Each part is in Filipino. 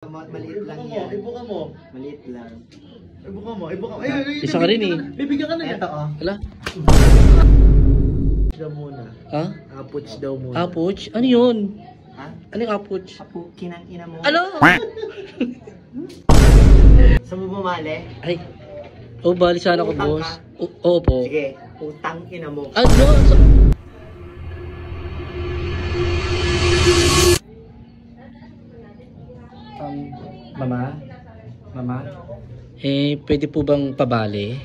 Maliit lang yan. Ibuka mo. Maliit lang. Ibuka mo. Isa ka rin eh. Bibigyan ka na yan. Ito oh. Hala? Daw muna. Ha? Apuch daw muna. Apuch? Ano yun? Ha? Ano yung apuch? Apo, kinang ina mo. Ano? Sa mo bumali? Ay. Oh, bali sana ko, Utang boss. ka? Oo po. Sige, utang ina mo. Ano? Mama? Mama? Pwede po bang pabali?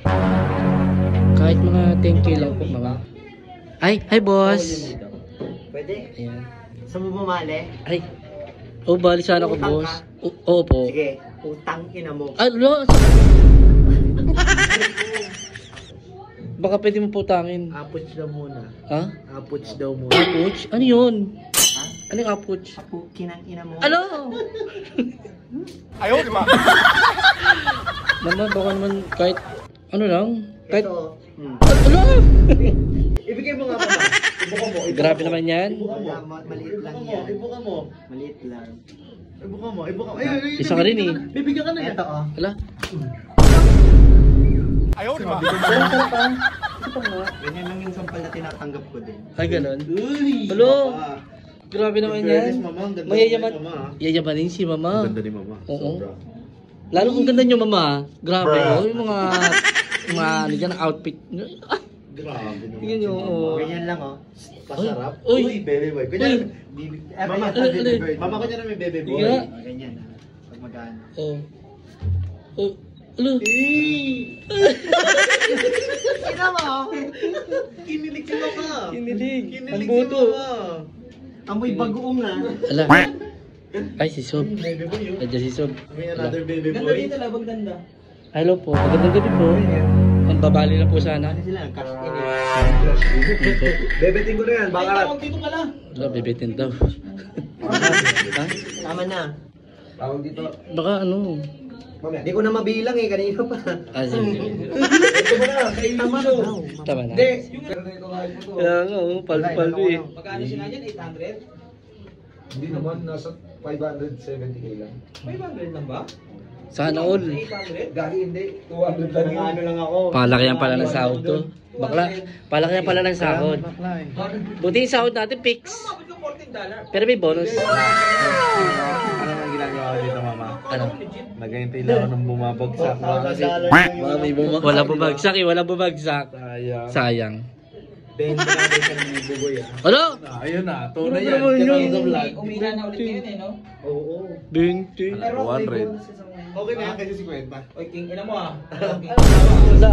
Kahit mga 10k lang po, mama. Ay, hi boss. Pwede? Ayan. Sa mo bumali? Ay. Oh, bali sana ko, Utang boss. ka? Oo po. Sige, utang ina mo. Ano? Baka pwede mo putangin. Apuch daw muna. Ha? Apuch daw muna. Apuch? Ano yun? Ha? Ano yung apuch? Apo, kinang ina mo. Ano? Ayaw, di ba? Mama, baka naman kahit ano lang. Kahit... Ito. Ano? Ibigay mo nga mama. Ibuka mo. Grabe naman yan. Ibuka mo. Wala, maliit lang Ibuka mo. yan. Ibuka mo. Maliit lang. Ibuka mo. Ibuka mo. Isa ka rin eh. Bibigyan ka na yan. Ito oh. Hala? Ayaw, di ba? Sarap pa. Ito nga. Ganyan lang yung sampal na tinatanggap ko din. Ay, ganun. Uy! Hello? Mama. Grabe naman Fairness, yan. mama. Ang ganda Mayayaman. ni mama. Yayamanin si mama. Ang ganda ni mama. Oo. Sobra. Lalo kung ganda nyo, mama. Grabe. Bruh. Oh, yung mga ano dyan, outfit. Ah, Grabe naman. tingnan nyo. Oh. Ganyan lang oh. Pasarap. Uy. Uy, baby boy. Uy. Kunya, mama, Ganyan, uy. baby boy. Mama, kunya na may baby boy. Sige nga. Ganyan ah. Pag magano. Oh. Oh. Ano? Ina mo! Kinilig si mama. Kinilig. Ang Kinilig si buto. mama. Amoy bagoong ah. Ala. Ay, si Sob. Baby boy, yun. Nandiyan si Sob. May Ala. another baby boy. labag ganda. Hello po. Magandang gabi po. Ang babali na po sana. Ano sila? Cash in eh. Bebetin ko na yan. Baka dito pala. Wala, bibitin daw. Ha? Tama na. tawag dito. Baka ano? Hindi ko na mabilang eh. Kanina pa. Ah, sige. Ito mo na. Tama na daw. Tama na. Hindi. Pero ito kahit mo to. Kaya nga, oh, paldo-paldo eh. Magkano sila dyan? 800? Hindi naman. Nasa 570k lang. 500 lang ba? Sana all. 800? Gagi hindi. 200 lang yun. Ano lang ako. Palakayan pala ng sahod to. Bakla, palakayan pala ng sahod. Buti yung sahod natin, fix. Pero may bonus. Ano ang ginagawa ko dito, mama? Ano? Naghihintay lang ako nung bumabagsak. Kasi Wala bumagsak eh, wala bumagsak. sayang. Sayang. Benta natin sa buboy ah. Ano? Ayun na, tunay Ano yan. naman yun? Kasi sa vlog. Umira na ulit ngayon eh, no? Oo. 20. Pero may 200. bonus sa mga. Okay na yan kasi 50. Oy, king ina mo ah. Wala.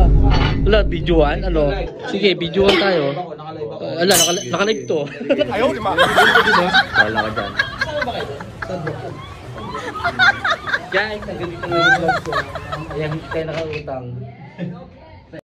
Wala, videoan? Ano? Sige, videoan tayo. Nakalive ako. Wala, nakalive to. Ayaw, di ba? Wala ka dyan. Saan ba kayo? Guys, hanggang dito na yung vlog ko. Ayan, hindi tayo nakautang.